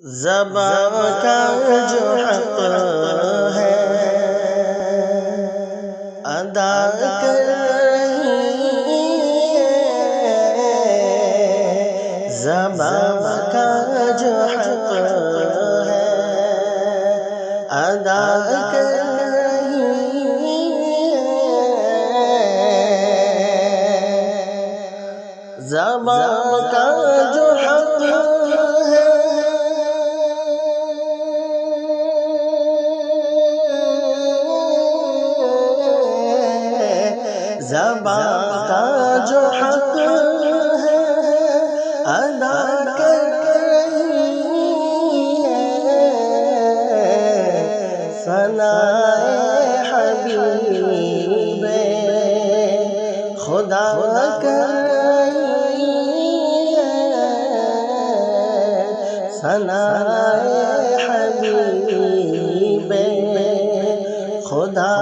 زبان کا جو حق ہے ادا کر رہی ہے، زبان کا جو حق ہے ادا کر رہی ہے، زبان کا جو حق ہے زبان کا جو حق ہے ادا کر رہی ہے، ثنائے حبیب خدا کر رہی ہے، ثنائے حبیب خدا